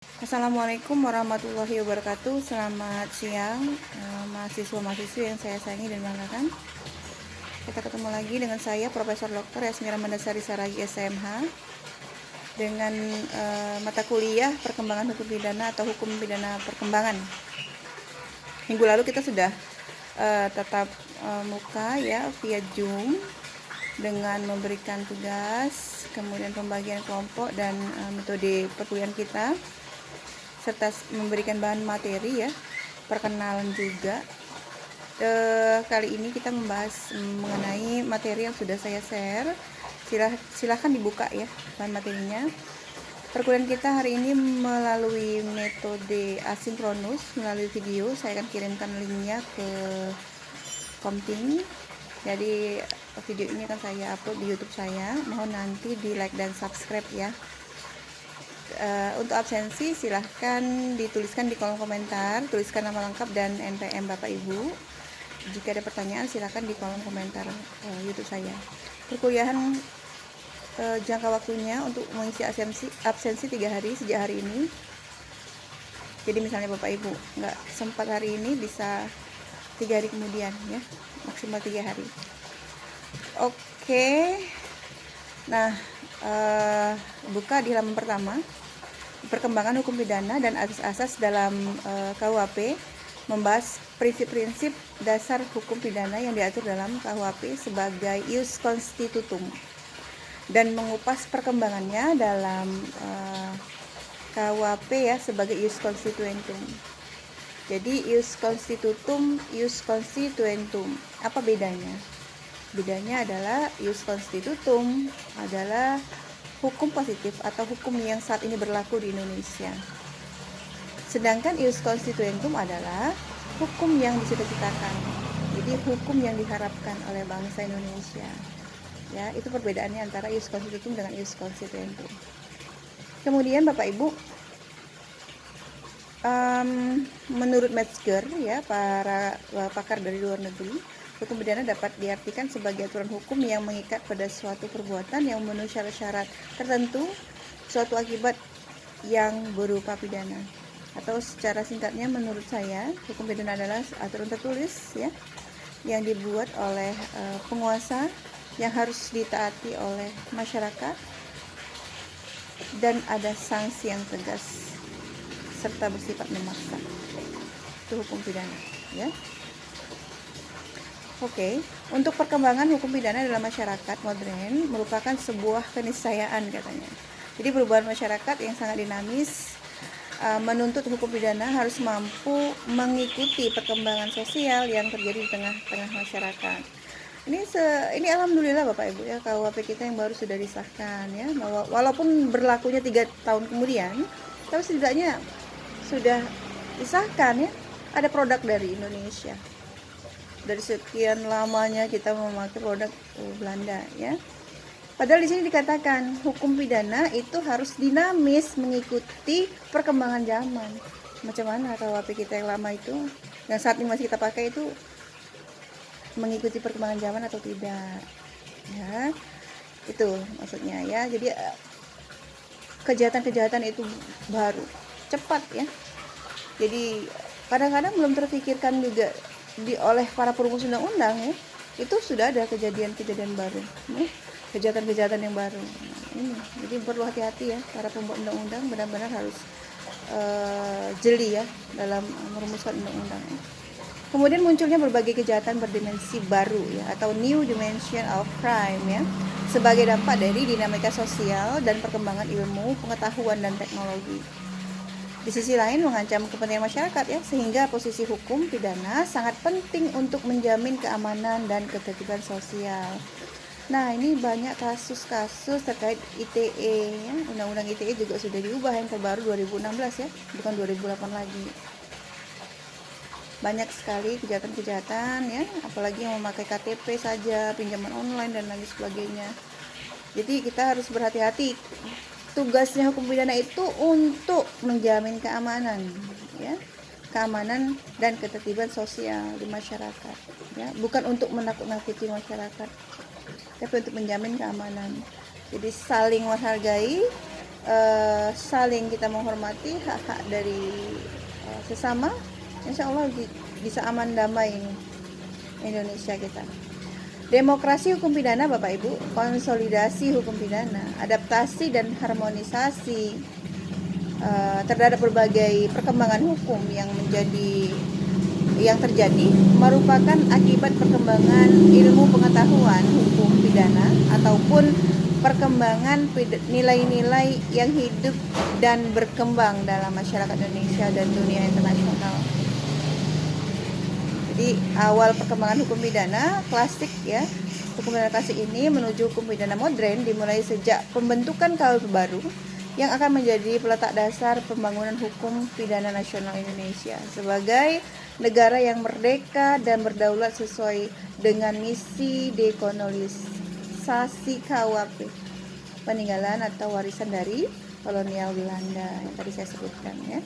Assalamualaikum warahmatullahi wabarakatuh. Selamat siang mahasiswa-mahasiswi yang saya sayangi dan banggakan. Kita ketemu lagi dengan saya Profesor Dr. Yasmira Mandasari Saragi SMH dengan mata kuliah Perkembangan Hukum Pidana atau Hukum Pidana Perkembangan. Minggu lalu kita sudah tatap muka ya via Zoom dengan memberikan tugas, kemudian pembagian kelompok dan metode perkuliahan kita, serta memberikan bahan materi ya, perkenalan juga. Kali ini kita membahas mengenai materi yang sudah saya share. Silahkan dibuka ya bahan materinya. Perkuliahan kita hari ini melalui metode asinkronus, melalui video. Saya akan kirimkan linknya ke Komting. Jadi video ini akan saya upload di YouTube saya. Mohon nanti di like dan subscribe ya. Untuk absensi silahkan dituliskan di kolom komentar, tuliskan nama lengkap dan NPM Bapak Ibu. Jika ada pertanyaan silahkan di kolom komentar YouTube saya. Perkuliahan jangka waktunya untuk mengisi absensi 3 hari sejak hari ini. Jadi misalnya Bapak Ibu nggak sempat hari ini, bisa 3 hari kemudian ya, maksimal 3 hari. Oke. Nah, buka di halaman pertama. Perkembangan hukum pidana dan asas-asas dalam KUHP membahas prinsip-prinsip dasar hukum pidana yang diatur dalam KUHP sebagai ius constitutum dan mengupas perkembangannya dalam KUHP ya sebagai ius constituentum. Jadi ius constituentum, apa bedanya? Bedanya adalah ius constitutum adalah hukum positif atau hukum yang saat ini berlaku di Indonesia. Sedangkan ius constituentum adalah hukum yang dicita-citakan. Jadi hukum yang diharapkan oleh bangsa Indonesia. Ya, itu perbedaannya antara ius constitutum dengan ius constituentum. Kemudian Bapak Ibu, menurut Metzger ya, para pakar dari luar negeri, hukum pidana dapat diartikan sebagai aturan hukum yang mengikat pada suatu perbuatan yang memenuhi syarat-syarat tertentu, suatu akibat yang berupa pidana. Atau secara singkatnya menurut saya, hukum pidana adalah aturan tertulis ya, yang dibuat oleh penguasa yang harus ditaati oleh masyarakat dan ada sanksi yang tegas serta bersifat memaksa. Itu hukum pidana ya. Oke, untuk perkembangan hukum pidana dalam masyarakat modern merupakan sebuah keniscayaan katanya. Jadi perubahan masyarakat yang sangat dinamis menuntut hukum pidana harus mampu mengikuti perkembangan sosial yang terjadi di tengah-tengah masyarakat. Ini alhamdulillah Bapak Ibu ya, KUHP kita yang baru sudah disahkan ya, walaupun berlakunya 3 tahun kemudian, tapi setidaknya sudah disahkan ya, ada produk dari Indonesia. Dari sekian lamanya kita memakai produk Belanda ya. Padahal di sini dikatakan hukum pidana itu harus dinamis mengikuti perkembangan zaman. Macam mana KUHP kita yang lama itu, yang saat ini masih kita pakai itu mengikuti perkembangan zaman atau tidak? Ya, itu maksudnya ya. Jadi kejahatan-kejahatan itu baru, cepat ya. Jadi kadang-kadang belum terpikirkan juga oleh para perumus undang-undang ya, itu sudah ada kejadian-kejadian baru, kejahatan-kejahatan yang baru. Ini jadi perlu hati-hati ya, para pembuat undang-undang benar-benar harus jeli ya dalam merumuskan undang-undang. Kemudian munculnya berbagai kejahatan berdimensi baru ya, atau new dimension of crime ya, sebagai dampak dari dinamika sosial dan perkembangan ilmu, pengetahuan dan teknologi. Di sisi lain mengancam kepentingan masyarakat ya, sehingga posisi hukum pidana sangat penting untuk menjamin keamanan dan ketertiban sosial. Nah, ini banyak kasus-kasus terkait ITE ya. Undang-undang ITE juga sudah diubah yang terbaru 2016 ya, bukan 2008 lagi. Banyak sekali kejahatan-kejahatan ya, apalagi yang memakai KTP saja, pinjaman online dan lain sebagainya. Jadi kita harus berhati-hati. Tugasnya hukum pidana itu untuk menjamin keamanan ya, keamanan dan ketertiban sosial di masyarakat ya, bukan untuk menakut-nakuti masyarakat, tapi untuk menjamin keamanan. Jadi saling menghargai saling kita menghormati hak-hak dari sesama, insya Allah bisa aman damai ini Indonesia kita. Demokrasi hukum pidana Bapak Ibu, konsolidasi hukum pidana, adaptasi dan harmonisasi terhadap berbagai perkembangan hukum yang terjadi merupakan akibat perkembangan ilmu pengetahuan hukum pidana ataupun perkembangan nilai-nilai yang hidup dan berkembang dalam masyarakat Indonesia dan dunia internasional. Jadi awal perkembangan hukum pidana klasik ya, hukum pidana klasik ini menuju hukum pidana modern dimulai sejak pembentukan KUHP baru yang akan menjadi peletak dasar pembangunan hukum pidana nasional Indonesia sebagai negara yang merdeka dan berdaulat sesuai dengan misi dekolonisasi KUHP, peninggalan atau warisan dari kolonial Belanda yang tadi saya sebutkan ya.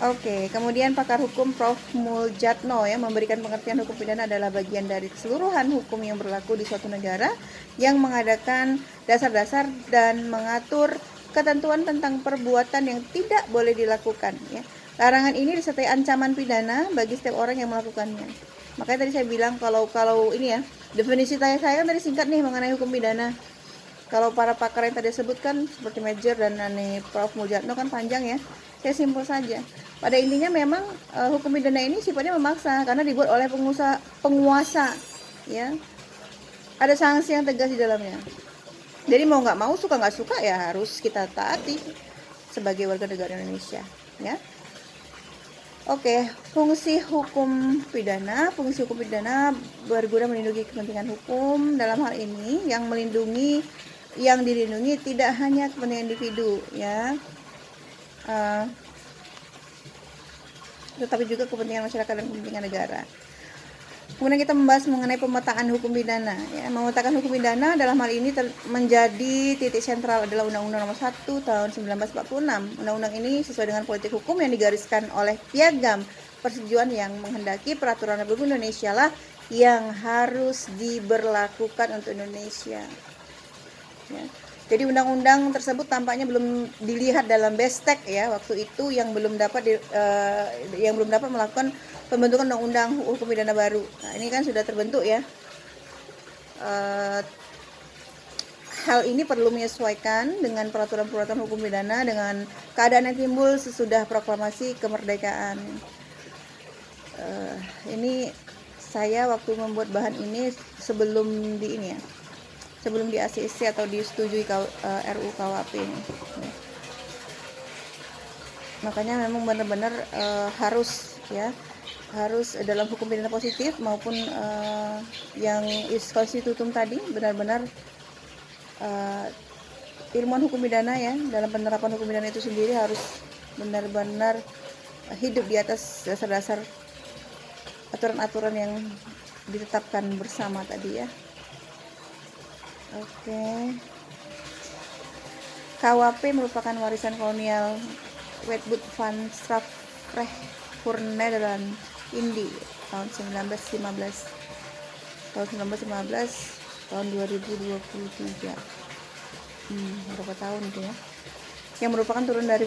Oke, kemudian pakar hukum Prof. Muljatno yang memberikan pengertian hukum pidana adalah bagian dari keseluruhan hukum yang berlaku di suatu negara yang mengadakan dasar-dasar dan mengatur ketentuan tentang perbuatan yang tidak boleh dilakukan ya. Larangan ini disertai ancaman pidana bagi setiap orang yang melakukannya. Makanya tadi saya bilang kalau ini ya, definisi saya kan tadi singkat nih mengenai hukum pidana. Kalau para pakar yang tadi sebutkan seperti Major dan Prof. Muljatno kan panjang ya. Saya simpel saja. Pada intinya memang hukum pidana ini sifatnya memaksa karena dibuat oleh penguasa ya. Ada sanksi yang tegas di dalamnya. Jadi mau nggak mau, suka nggak suka ya harus kita taati sebagai warga negara Indonesia ya. Oke, fungsi hukum pidana berguna melindungi kepentingan hukum. Dalam hal ini yang dilindungi tidak hanya kepentingan individu ya, tetapi juga kepentingan masyarakat dan kepentingan negara. Kemudian kita membahas mengenai pemetaan hukum pidana ya. Memetakan hukum pidana dalam hal ini menjadi titik sentral adalah Undang-Undang Nomor 1 Tahun 1946. Undang-undang ini sesuai dengan politik hukum yang digariskan oleh Piagam Persetujuan yang menghendaki peraturan Republik Indonesia lah yang harus diberlakukan untuk Indonesia ya. Jadi undang-undang tersebut tampaknya belum dilihat dalam Bestek ya waktu itu, yang belum dapat melakukan pembentukan undang-undang hukum pidana baru. Nah, ini kan sudah terbentuk ya. Hal ini perlu menyesuaikan dengan peraturan-peraturan hukum pidana dengan keadaan yang timbul sesudah proklamasi kemerdekaan. Ini saya waktu membuat bahan ini sebelum di ACC atau disetujui RUU KUHP ini. Makanya memang benar-benar harus dalam hukum pidana positif maupun yang is constitutum tadi benar-benar ilmuwan hukum pidana ya, dalam penerapan hukum pidana itu sendiri harus benar-benar hidup di atas dasar-dasar aturan-aturan yang ditetapkan bersama tadi ya. Oke. KUHP merupakan warisan kolonial Wetboek van Strafrecht voor Nederland Indi tahun 1915 tahun 2023. Berapa tahun itu ya? Yang merupakan turun dari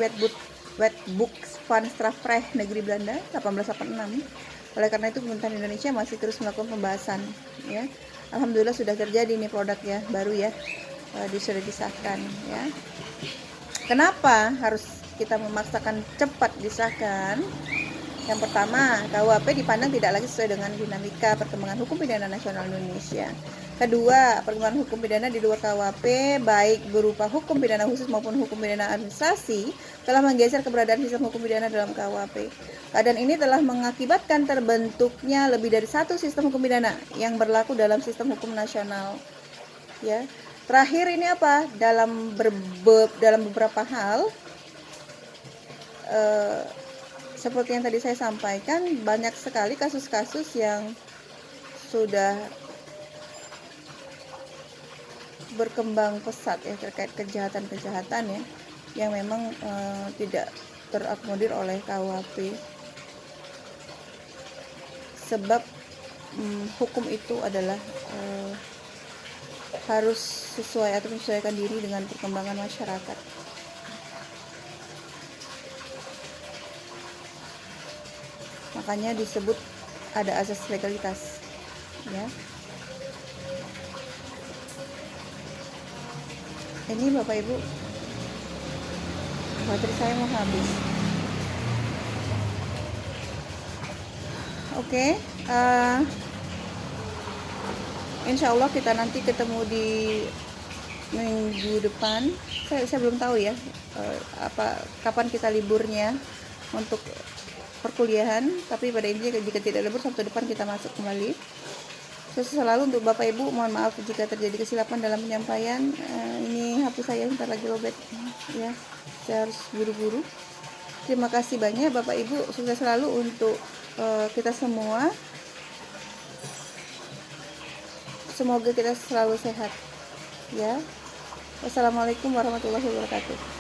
Wetboek van Strafrecht negeri Belanda 1886. Oleh karena itu pemerintahan Indonesia masih terus melakukan pembahasan ya. Alhamdulillah sudah terjadi nih produk ya baru ya, sudah disahkan ya. Kenapa harus kita memaksakan cepat disahkan? Yang pertama, KUHP dipandang tidak lagi sesuai dengan dinamika perkembangan hukum pidana nasional Indonesia. Kedua, perkembangan hukum pidana di luar KUHP baik berupa hukum pidana khusus maupun hukum pidana administrasi telah menggeser keberadaan sistem hukum pidana dalam KUHP. Keadaan ini telah mengakibatkan terbentuknya lebih dari satu sistem hukum pidana yang berlaku dalam sistem hukum nasional. Ya. Terakhir ini apa? Dalam beberapa hal seperti yang tadi saya sampaikan, banyak sekali kasus-kasus yang sudah berkembang pesat ya terkait kejahatan-kejahatan ya yang memang tidak terakomodir oleh KUHP. Sebab hukum itu adalah harus sesuai atau menyesuaikan diri dengan perkembangan masyarakat. Makanya disebut ada asas legalitas, ya. Ini Bapak Ibu, baterai saya mau habis. Oke, insya Allah kita nanti ketemu di minggu depan. Saya belum tahu ya kapan kita liburnya untuk perkuliahan, tapi pada intinya jika tidak libur, Sabtu depan kita masuk kembali. Selalu untuk Bapak Ibu, mohon maaf jika terjadi kesilapan dalam penyampaian. Ini HP saya bentar lagi lobet, ya. Saya harus buru-buru. Terima kasih banyak Bapak Ibu, sukses selalu untuk kita semua. Semoga kita selalu sehat, ya. Wassalamualaikum warahmatullahi wabarakatuh.